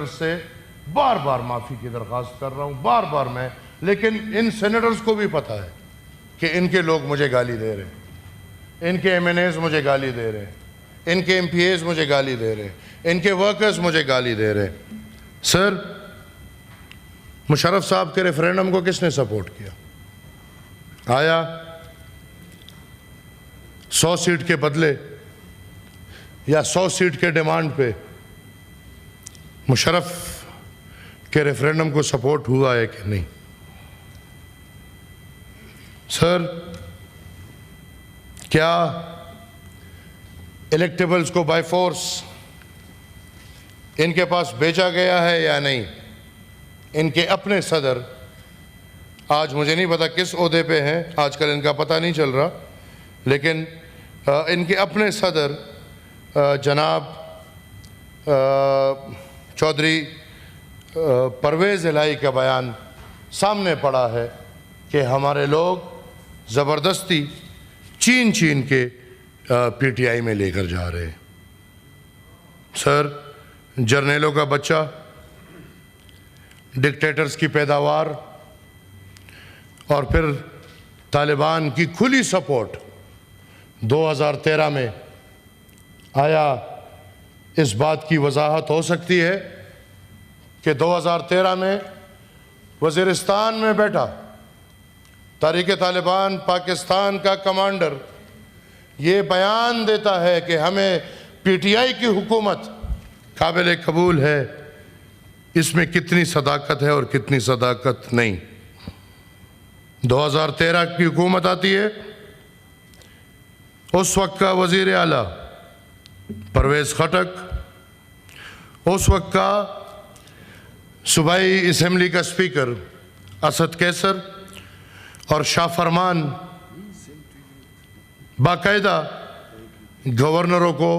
से बार बार माफ़ी की दरख्वास्त कर रहा हूँ, बार बार मैं, लेकिन इन सेनेटर्स को भी पता है कि इनके लोग मुझे गाली दे रहे हैं, इनके एमएनएज मुझे गाली दे रहे हैं, इनके एमपीएज मुझे गाली दे रहे हैं, इनके वर्कर्स मुझे गाली दे रहे हैं। सर, मुशर्रफ साहब के रेफरेंडम को किसने सपोर्ट किया? आया 100 सीट के बदले या 100 सीट के डिमांड पे मुशर्रफ के रेफरेंडम को सपोर्ट हुआ है कि नहीं? सर, क्या इलेक्टेबल्स को बाय फोर्स इनके पास भेजा गया है या नहीं? इनके अपने सदर, आज मुझे नहीं पता किस ओहदे पे हैं, आजकल इनका पता नहीं चल रहा, लेकिन इनके अपने सदर जनाब चौधरी परवेज़ इलाही का बयान सामने पड़ा है कि हमारे लोग ज़बरदस्ती छीन के पीटीआई में लेकर जा रहे हैं। सर, जर्नेलों का बच्चा, डिक्टेटर्स की पैदावार और फिर तालिबान की खुली सपोर्ट 2013 में आया, इस बात की वजाहत हो सकती है कि 2013 में वज़ीरिस्तान में बैठा तहरीक-ए-तालिबान पाकिस्तान का कमांडर ये बयान देता है कि हमें पीटीआई की हुकूमत काबिल कबूल है, इसमें कितनी सदाकत है और कितनी सदाकत नहीं। 2013 की हुकूमत आती है, उस वक्त का वज़ीर आला परवेज़ खटक, उस वक्त का सूबाई असम्बली का स्पीकर असद कैसर और शाह फरमान बाकायदा गवर्नरों को,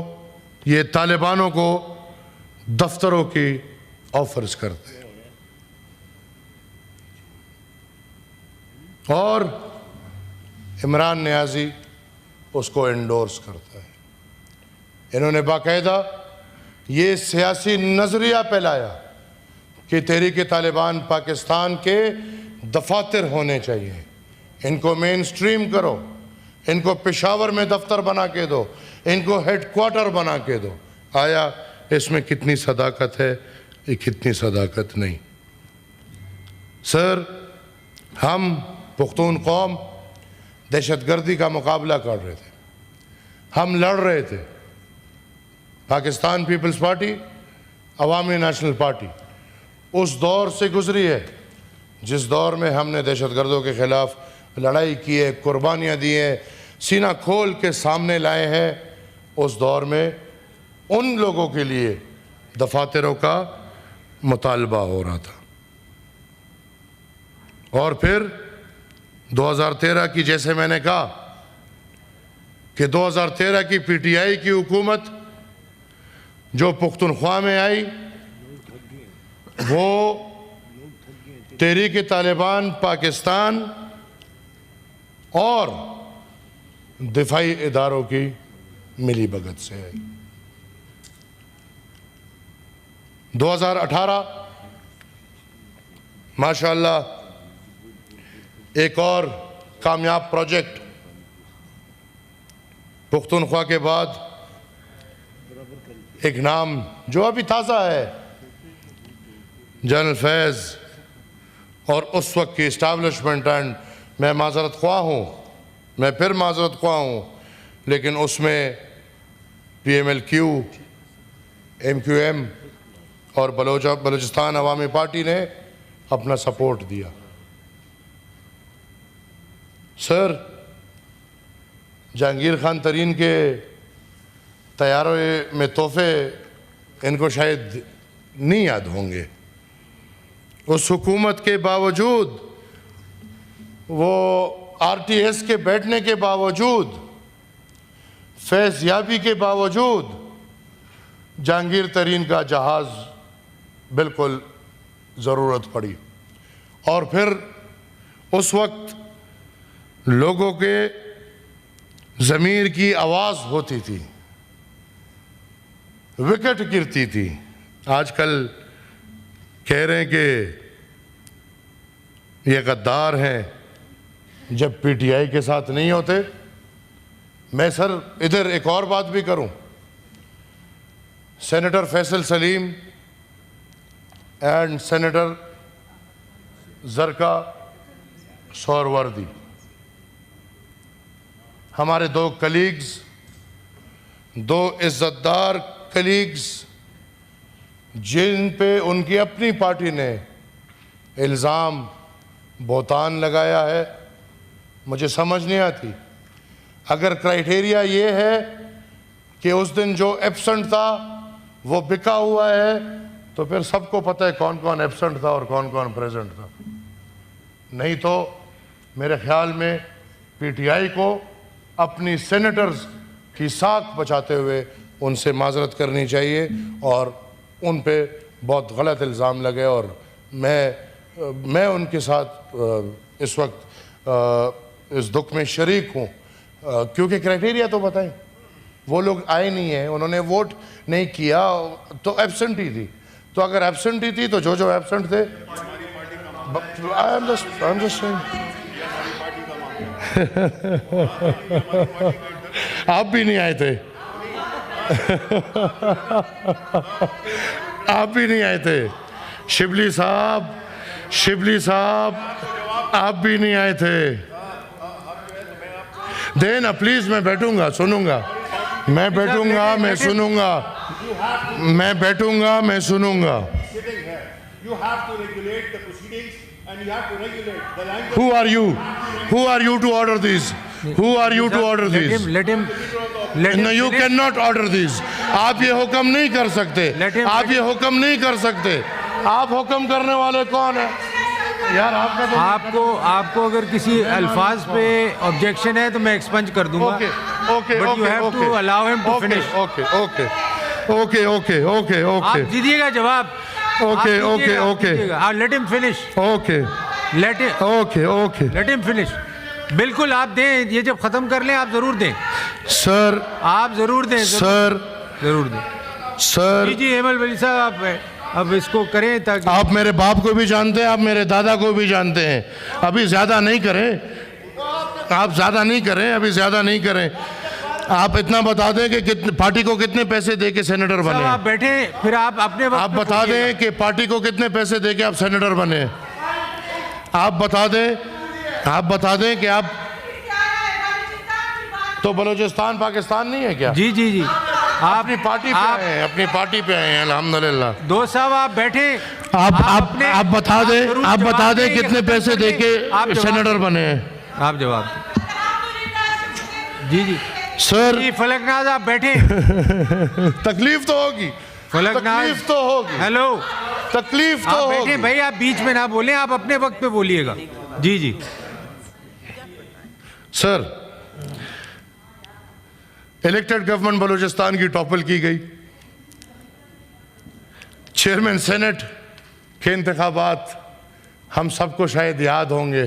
ये तालिबानों को दफ्तरों की ऑफर्स करते हैं और इमरान नियाज़ी उसको एंडोर्स करता है। इन्होंने बाकायदा ये सियासी नज़रिया फैलाया कि तहरीक-ए-तालिबान पाकिस्तान के दफातर होने चाहिए, इनको मेन स्ट्रीम करो, इनको पेशावर में दफ्तर बना के दो, इनको हेडक्वार्टर बना के दो। आया इसमें कितनी सदाकत है, कितनी सदाकत नहीं? सर, हम पुख्तून कौम दहशतगर्दी का मुकाबला कर रहे थे, हम लड़ रहे थे। पाकिस्तान पीपल्स पार्टी, अवामी नेशनल पार्टी उस दौर से गुजरी है जिस दौर में हमने दहशतगर्दों के ख़िलाफ़ लड़ाई की है, कुर्बानियाँ दी हैं, सीना खोल के सामने लाए हैं। उस दौर में उन लोगों के लिए दफातरों का मुतालबा हो रहा था। और फिर 2013 की, जैसे मैंने कहा कि 2013 की पीटीआई की हुकूमत जो पुख्तनख्वा में आई, वो तहरीक-ए-तालिबान पाकिस्तान और दिफाई इदारों की मिली भगत से आई। 2018 माशाअल्लाह एक और कामयाब प्रोजेक्ट, पुख्तनख्वा के बाद एक नाम जो अभी ताज़ा है, जनरल फैज़, और उस वक्त की इस्टेब्लिशमेंट, एंड मैं माज़रत ख्वाह हूँ, मैं फिर माज़रत ख्वाह हूँ, लेकिन उसमें पीएमएलक्यू, एमक्यूएम और बलूचिस्तान अवामी पार्टी ने अपना सपोर्ट दिया। सर, जहांगीर खान तरीन के तैयारों में तोहफे इनको शायद नहीं याद होंगे। उस हुकूमत के बावजूद, वो आरटीएस के बैठने के बावजूद, फैज़ याबी के बावजूद, जहांगीर तरीन का जहाज़ बिल्कुल ज़रूरत पड़ी। और फिर उस वक्त लोगों के ज़मीर की आवाज़ होती थी, विकेट गिरती थी। आजकल कह रहे हैं कि ये गद्दार हैं जब पीटीआई के साथ नहीं होते। मैं सर इधर एक और बात भी करूं, senator Faisal Saleem and senator Zarqa Suhrawardy, हमारे दो कलीग्स, दो इज्जतदार कलीग्स, जिन पे उनकी अपनी पार्टी ने इल्ज़ाम बोतान लगाया है, मुझे समझ नहीं आती। अगर क्राइटेरिया ये है कि उस दिन जो एब्सेंट था वो बिका हुआ है, तो फिर सबको पता है कौन कौन एब्सेंट था और कौन कौन प्रेजेंट था। नहीं तो मेरे ख्याल में पीटीआई को अपनी सेनेटर्स की साख बचाते हुए उनसे माजरत करनी चाहिए, और उन पे बहुत गलत इल्ज़ाम लगे। और मैं उनके साथ इस वक्त इस दुख में शरीक हूँ, क्योंकि क्राइटेरिया तो बताएं, वो लोग आए नहीं हैं, उन्होंने वोट नहीं किया, तो एब्सेंट ही थी। तो अगर एब्सेंट ही थी तो जो एब्सेंट थे, आई एम जस्ट सेइंग, आप भी नहीं आए थे आप भी नहीं आए थे, शिबली साहब आप भी नहीं आए थे। देना प्लीज, मैं बैठूंगा, सुनूंगा, मैं बैठूंगा, मैं सुनूंगा, मैं बैठूंगा, मैं सुनूंगा। Who are you? Who are you to order these? Who are you to order these? Let him. No, you cannot order these. आप ये हुक्म नहीं कर सकते, आप ये हुक्म नहीं कर सकते। आप हुक्म करने वाले कौन है यार? आपको अगर किसी अल्फाज पे ऑब्जेक्शन है तो मैं एक्सपंज कर दूंगा। Okay, But you have to allow him to finish. Okay. आप दीजिएगा जवाब। Okay. Let him finish. Okay. Let him finish. बिल्कुल आप दें, ये जब खत्म कर लें आप जरूर दें सर, आप जरूर दें सर, जरूर दें सर। जी हेमल वली साहब, आप अब इसको करें ताकि आप मेरे बाप को भी जानते हैं, आप मेरे दादा को भी जानते हैं। अभी ज्यादा नहीं करें, आप ज्यादा नहीं करें, अभी ज्यादा नहीं करें। आप इतना बता दें कि कितने पार्टी को कितने पैसे दे के सेनेटर बने। आप बैठे, फिर आप अपने वक्त आप बता दें कि पार्टी को कितने पैसे दे के आप सेनेटर बने। आप बता दें कि आप तो बलूचिस्तान पाकिस्तान नहीं है क्या? जी आप अपनी पार्टी पे आए हैं, अपनी पार्टी पे आए हैं, अल्हम्दुलिल्लाह। दो साहब आप बैठे, आप बता दें कितने पैसे दे के सेनेटर बने हैं। आप जवाब जी सर। फलकनाज आप बैठे। तकलीफ तो होगी, तकलीफ तो होगी, हेलो, तकलीफ तो होगी। बैठे भाई, आप बीच में ना बोलें, आप अपने वक्त पे बोलिएगा। जी सर, इलेक्टेड गवर्नमेंट बलूचिस्तान की टॉपल की गई। चेयरमैन सेनेट के इंतखाबात हम सबको शायद याद होंगे।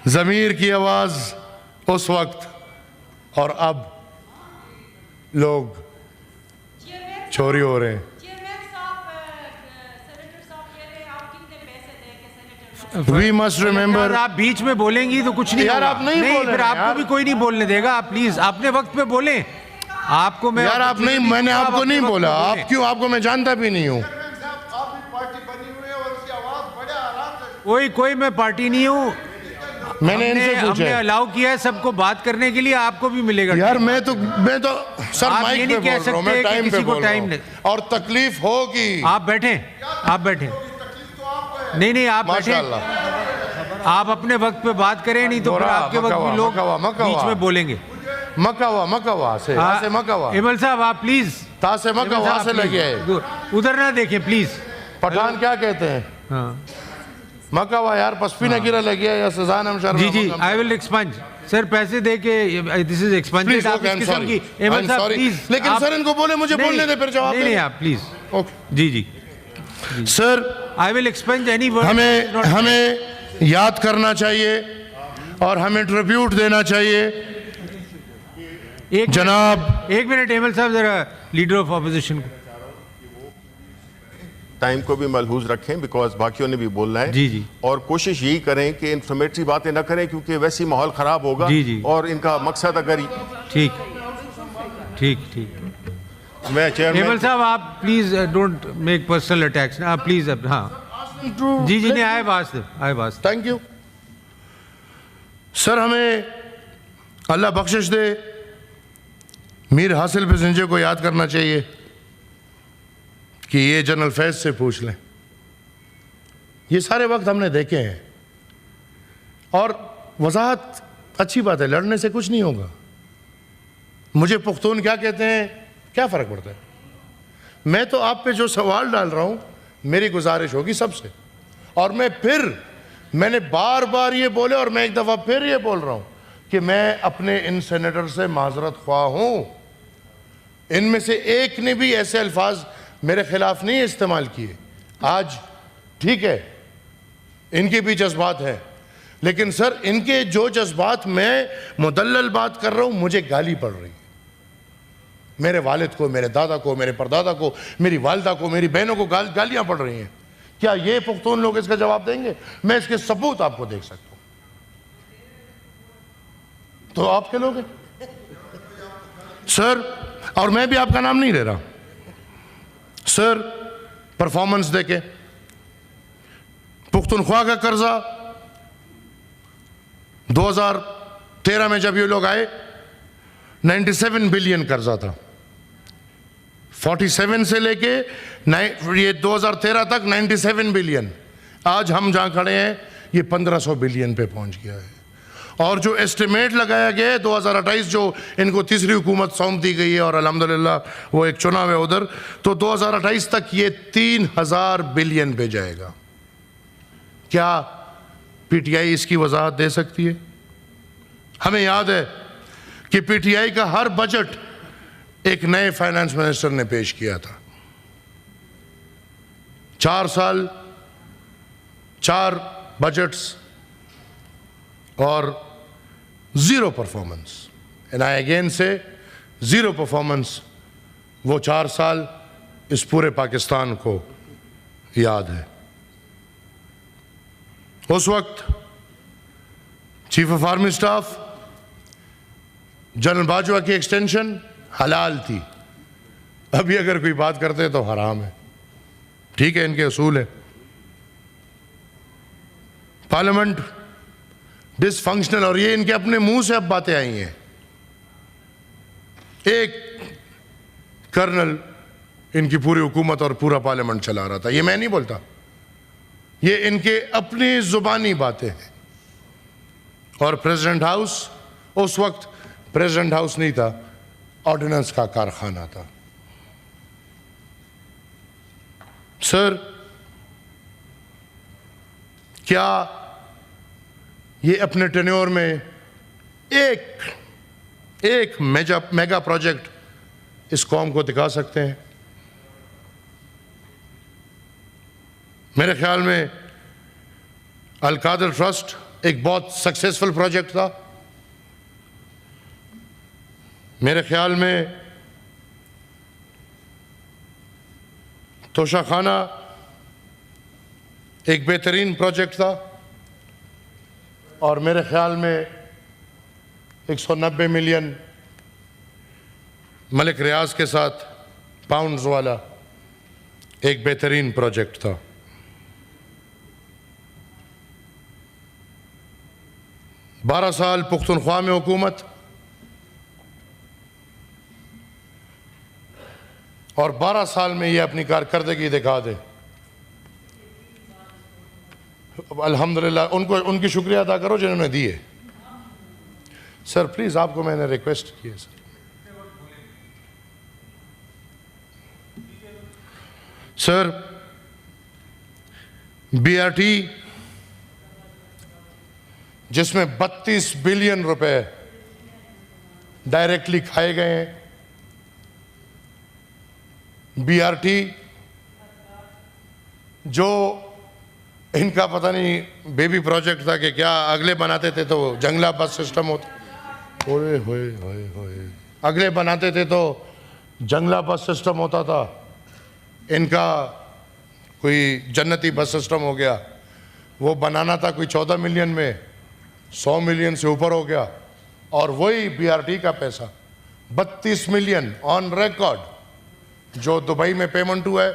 ज़मीर की आवाज़ उस वक्त और अब लोग चोरी हो रहे हैं। We must remember। आप बीच में बोलेंगी तो कुछ नहीं यार, आप नहीं बोल फिर रहे आपको यार। भी कोई नहीं बोलने देगा। आप प्लीज अपने वक्त पे बोलें। आपको मैं यार आप नहीं, मैंने आपको नहीं बोला। आप क्यों? आपको मैं जानता भी नहीं हूँ। कोई मैं पार्टी नहीं हूँ। मैंने इनसे पूछा, हमने अलाउ किया है सबको बात करने के लिए, आपको भी मिलेगा। यार मैं तो सर आप माइक ये पे नहीं कह बोल रहा हूँ, मैं सकते कि टाइम पे किसी को बोल रहा टाइम हूँ, नहीं। और तकलीफ होगी। आप बैठे नहीं आप बैठे, आप अपने वक्त पे बात करें, नहीं तो फिर आपके वक्त भी लोग बीच में बोलेंगे। मकावा से मकावा। इमल साहब आप प्लीज तासे मकावा से लगे है। उधर ना देखें प्लीज। पठान क्या कहते हैं? हाँ मकावा यार, पसपीना गिरा लगे या सजान हम शर्मा। जी आई विल एक्सपंज सर, पैसे दे के दिस इज एक्सपंज की इमल साहब प्लीज। लेकिन सर इनको बोले, मुझे बोलने दे, फिर जवाब नहीं आप प्लीज। ओके जी sir, I will expunge any word. हमें याद करना चाहिए और हमें ट्रिब्यूट देना चाहिए। एक मिनट एमएल साहब, जरा लीडर ऑफ ऑपोजिशन को। टाइम को भी मलहूज रखें, बिकॉज बाकियों ने भी बोलना है। जी जी। और कोशिश यही करें कि इन्फॉर्मेटरी बातें ना करें, क्योंकि वैसे ही माहौल ख़राब होगा। जी जी। और इनका मकसद अगर ठीक ठीक ठीक। मैं चेयरमैन एबल साहब आप please don't make personal attacks ना प्लीज। अब हाँ जी जी, नहीं आए बात। Thank you sir. हमें अल्लाह बख्शिश दे, मीर हासिल पैसेंजर को याद करना चाहिए कि ये जनरल फैज से पूछ लें। ये सारे वक्त हमने देखे हैं और वजाहत अच्छी बात है, लड़ने से कुछ नहीं होगा। मुझे पुख्तून क्या कहते हैं, क्या फ़र्क पड़ता है। मैं तो आप पे जो सवाल डाल रहा हूँ, मेरी गुजारिश होगी सबसे, और मैंने बार बार ये बोले और मैं एक दफ़ा फिर ये बोल रहा हूँ कि मैं अपने इन सेनेटर से माजरत ख्वाह हूँ। इनमें से एक ने भी ऐसे अल्फाज मेरे खिलाफ नहीं इस्तेमाल किए। आज ठीक है, इनके भी जज्बात हैं, लेकिन सर इनके जो जज्बात मैं मुदल्लल बात कर रहा हूँ, मुझे गाली पड़ रही है। मेरे वालिद को, मेरे दादा को, मेरे परदादा को, मेरी वालिदा को, मेरी बहनों को गालियाँ पड़ रही हैं। क्या ये पुख्तून लोग इसका जवाब देंगे? मैं इसके सबूत आपको देख सकता हूँ। तो आपके लोग हैं सर, और मैं भी आपका नाम नहीं ले रहा सर। परफॉर्मेंस देके पुख्तनख्वा का कर्जा 2013 में जब ये लोग आए 97 बिलियन कर्जा था। 47 से लेके ये 2013 तक 97 बिलियन। आज हम जहां खड़े हैं ये 1500 बिलियन पे पहुंच गया है। और जो एस्टिमेट लगाया गया है 2028, जो इनको तीसरी हुकूमत सौंप दी गई है और अल्हम्दुलिल्लाह वो एक चुनाव है उधर, तो 2028 तक ये 3000 बिलियन पे जाएगा। क्या पीटीआई इसकी वजाहत दे सकती है? हमें याद है कि पीटीआई का हर बजट एक नए फाइनेंस मिनिस्टर ने पेश किया था। 4 साल 4 बजट्स और zero performance. And I again से जीरो परफॉर्मेंस। वो 4 साल इस पूरे पाकिस्तान को याद है। उस वक्त chief of army staff general Bajwa की एक्सटेंशन हलाल थी। अभी अगर कोई बात करते हैं तो हराम है। ठीक है, इनके असूल है। पार्लियामेंट डिसफंक्शनल, और ये इनके अपने मुंह से अब बातें आई हैं। एक कर्नल इनकी पूरी हुकूमत और पूरा पार्लियामेंट चला रहा था। ये मैं नहीं बोलता, ये इनके अपनी जुबानी बातें हैं। और प्रेसिडेंट हाउस, उस वक्त प्रेसिडेंट हाउस नहीं था, ऑर्डिनेंस का कारखाना था। सर, क्या ये अपने टेन्योर में एक मेगा प्रोजेक्ट इस कौम को दिखा सकते हैं? मेरे ख्याल में अल कादर ट्रस्ट एक बहुत सक्सेसफुल प्रोजेक्ट था। मेरे ख्याल में तोशाखाना एक बेहतरीन प्रोजेक्ट था। और मेरे ख्याल में 190 मिलियन मलिक रियाज के साथ पाउंड्स वाला एक बेहतरीन प्रोजेक्ट था। बारह साल पुख्तनख्वा में हुकूमत और 12 साल में ये अपनी कारकर्दगी दिखा दे। अल्हम्दुलिल्लाह, उनकी शुक्रिया अदा करो जिन्होंने दिए। सर प्लीज, आपको मैंने रिक्वेस्ट की है सर। बीआरटी जिसमें 32 बिलियन रुपए डायरेक्टली खाए गए हैं। बीआरटी जो इनका पता नहीं बेबी प्रोजेक्ट था कि क्या, अगले बनाते थे तो जंगला बस सिस्टम होता, ओए होए होए होए, अगले बनाते थे तो जंगला बस सिस्टम होता था। इनका कोई जन्नती बस सिस्टम हो गया, वो बनाना था कोई 14 मिलियन में, 100 मिलियन से ऊपर हो गया। और वही BRT का पैसा 32 मिलियन ऑन रिकॉर्ड जो दुबई में पेमेंट हुआ है,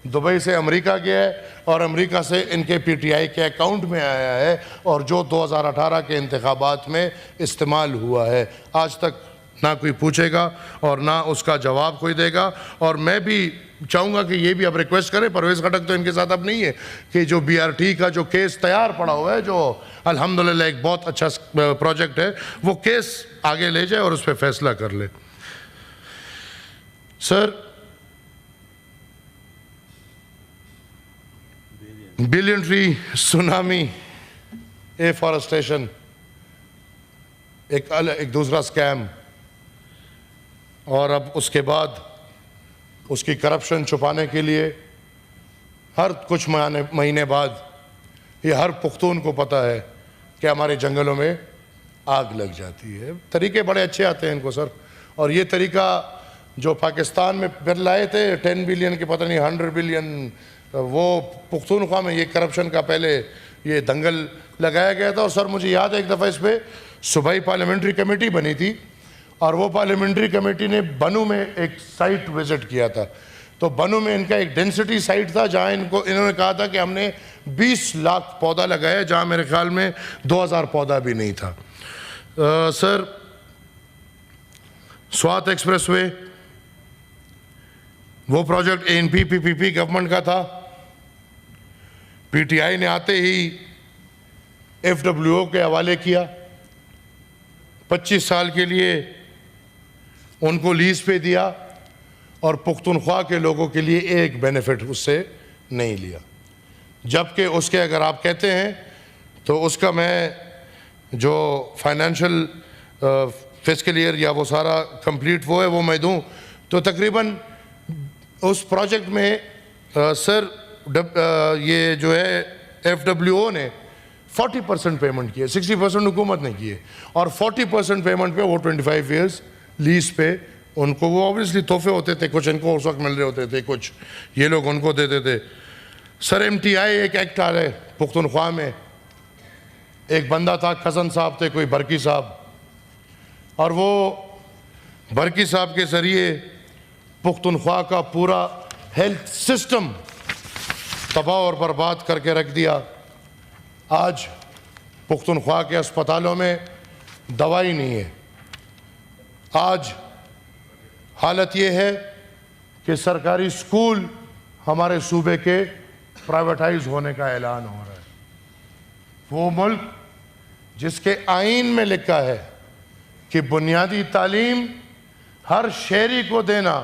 दुबई से अमेरिका गया है और अमेरिका से इनके PTI के अकाउंट में आया है, और जो 2018 के इंतखाबात में इस्तेमाल हुआ है। आज तक ना कोई पूछेगा और ना उसका जवाब कोई देगा। और मैं भी चाहूँगा कि ये भी अब रिक्वेस्ट करें, परवेज़ खटक तो इनके साथ अब नहीं है, कि जो BRT का जो केस तैयार पड़ा हुआ है, जो अल्हम्दुलिल्लाह एक बहुत अच्छा प्रोजेक्ट है, वो केस आगे ले जाए और उस पर फैसला कर ले। Sir, billion tree tsunami, afforestation, एक दूसरा स्कैम, और अब उसके बाद उसकी करप्शन छुपाने के लिए हर कुछ महीने बाद ये हर पुख्तून को पता है कि हमारे जंगलों में आग लग जाती है। तरीके बड़े अच्छे आते हैं इनको सर, और ये तरीका जो पाकिस्तान में फिर लाए थे 10 बिलियन के पता नहीं 100 बिलियन, वो पुख्तूनख्वा में ये करप्शन का पहले ये दंगल लगाया गया था। और सर मुझे याद है एक दफ़ा इस पर सूबाई पार्लियामेंट्री कमेटी बनी थी, और वो पार्लियामेंट्री कमेटी ने बनू में एक साइट विज़िट किया था। तो बनू में इनका एक डेंसिटी साइट था जहाँ इन्होंने कहा था कि हमने 20 लाख पौधा लगाया, जहाँ मेरे ख्याल में 2000 पौधा भी नहीं था। सर, स्वात एक्सप्रेसवे, वो प्रोजेक्ट ANP PPP गवर्नमेंट का था। PTI ने आते ही FWO के हवाले किया, 25 साल के लिए उनको लीज पे दिया, और पुख्तूनख्वा के लोगों के लिए एक बेनिफिट उससे नहीं लिया। जबकि उसके अगर आप कहते हैं तो उसका मैं जो फाइनेंशियल फिस्कल ईयर या वो सारा कंप्लीट वो है वो मैं दूं तो तकरीबन उस प्रोजेक्ट में सर ये जो है FWO ने 40% पेमेंट किए, 60% हुकूमत ने किए, और 40% पेमेंट पे वो 25 ईयर्स लीज पे उनको, वो ऑब्वियसली तोहफे होते थे, कुछ इनको उस वक्त मिल रहे होते थे, कुछ ये लोग उनको देते थे। सर MTI एक एक्ट आ रहे पुख्तूनख्वा में, एक बंदा था, कज़न साहब थे कोई बरकी साहब, और वो बरकी साहब के ज़रिए पुख्तूनख्वा का पूरा हेल्थ सिस्टम तबाह और बर्बाद करके रख दिया। आज पुख्तूनख्वा के अस्पतालों में दवाई नहीं है। आज हालत ये है कि सरकारी स्कूल हमारे सूबे के प्राइवेटाइज होने का ऐलान हो रहा है। वो मुल्क जिसके आईन में लिखा है कि बुनियादी तालीम हर शहरी को देना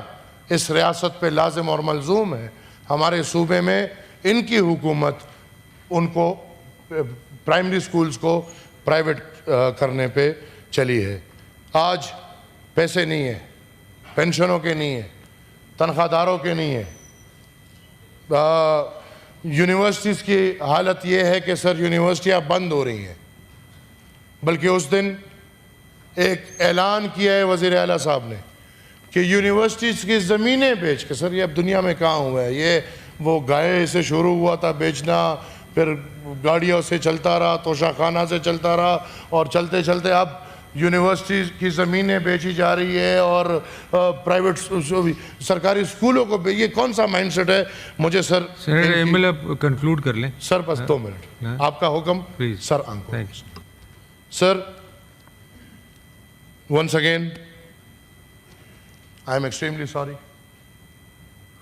इस रियासत पे लाजिम और मलजूम है, हमारे सूबे में इनकी हुकूमत उनको प्राइमरी स्कूल्स को प्राइवेट करने पे चली है। आज पैसे नहीं है, पेंशनों के नहीं है, तनख्वाहदारों के नहीं है। यूनिवर्सिटीज़ की हालत ये है कि सर यूनिवर्सिटियाँ बंद हो रही हैं, बल्कि उस दिन एक ऐलान किया है वज़ीर आला साहब ने कि यूनिवर्सिटीज़ की ज़मीनें बेच के, सर ये अब दुनिया में कहाँ हुआ है, ये वो गाय से शुरू हुआ था बेचना, फिर गाड़ियों से चलता रहा, तोशाखाना से चलता रहा, और चलते चलते अब यूनिवर्सिटी की ज़मीनें बेची जा रही है, और प्राइवेट सरकारी स्कूलों को ये कौन सा माइंडसेट है? मुझे सर कंक्लूड कर लें सर, बस 2 मिनट आपका हुक्म सर। आंखों सर, once again I am extremely sorry.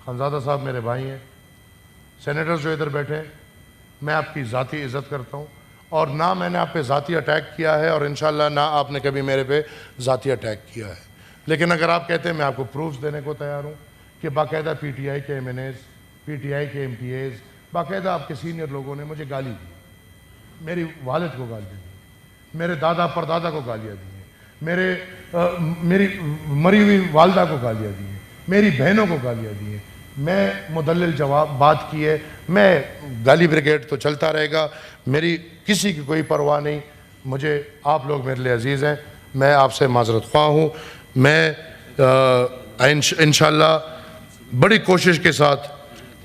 Khanzada साहब मेरे भाई हैं, सेनेटर्स जो इधर बैठे हैं, मैं आपकी ज़ाती इज़्ज़त करता हूँ, और ना मैंने आप पे ज़ाती अटैक किया है, और इंशाल्लाह ना आपने कभी मेरे पे ज़ाती अटैक किया है। लेकिन अगर आप कहते हैं, मैं आपको प्रूफ्स देने को तैयार हूँ कि बाकायदा PTI के MNAs, PTI के MPAs, बाकायदा आपके सीनियर लोगों ने मुझे गाली दी, मेरी वालिद को गाली दी, मेरे दादा परदादा को गालियाँ दी हैं, मेरी मरी हुई वालदा को गालियाँ दी हैं, मेरी बहनों को गालियाँ दी हैं। मैं मुदल्लिल जवाब बात की है, मैं गाली ब्रिगेड तो चलता रहेगा, मेरी किसी की कोई परवाह नहीं। मुझे आप लोग मेरे लिए अजीज़ हैं, मैं आपसे माजरत ख्वाह हूँ। मैं इंशाल्लाह बड़ी कोशिश के साथ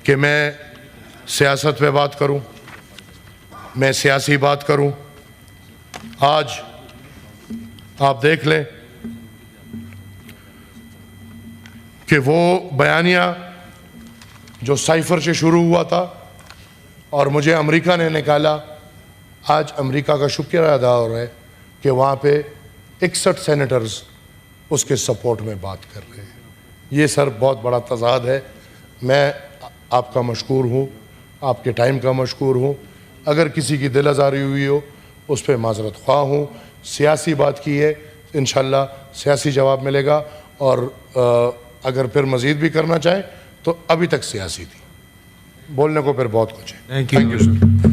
कि मैं सियासत पे बात करूं, मैं सियासी बात करूं। आज आप देख लें कि वो बयानिया जो साइफर से शुरू हुआ था और मुझे अमेरिका ने निकाला, आज अमेरिका का शुक्रिया अदा हो रहा है कि वहाँ पे 61 सेनेटर्स उसके सपोर्ट में बात कर रहे हैं। ये सर बहुत बड़ा तजाद है। मैं आपका मशकूर हूँ, आपके टाइम का मशकूर हूँ। अगर किसी की दिल आज़ारी हुई हो उस पर माजरत ख्वाह हूँ। सियासी बात की है, इंशाल्लाह सियासी जवाब मिलेगा। और अगर फिर मज़ीद भी करना चाहें तो अभी तक सियासी थी, बोलने को फिर बहुत कुछ है। Thank you sir.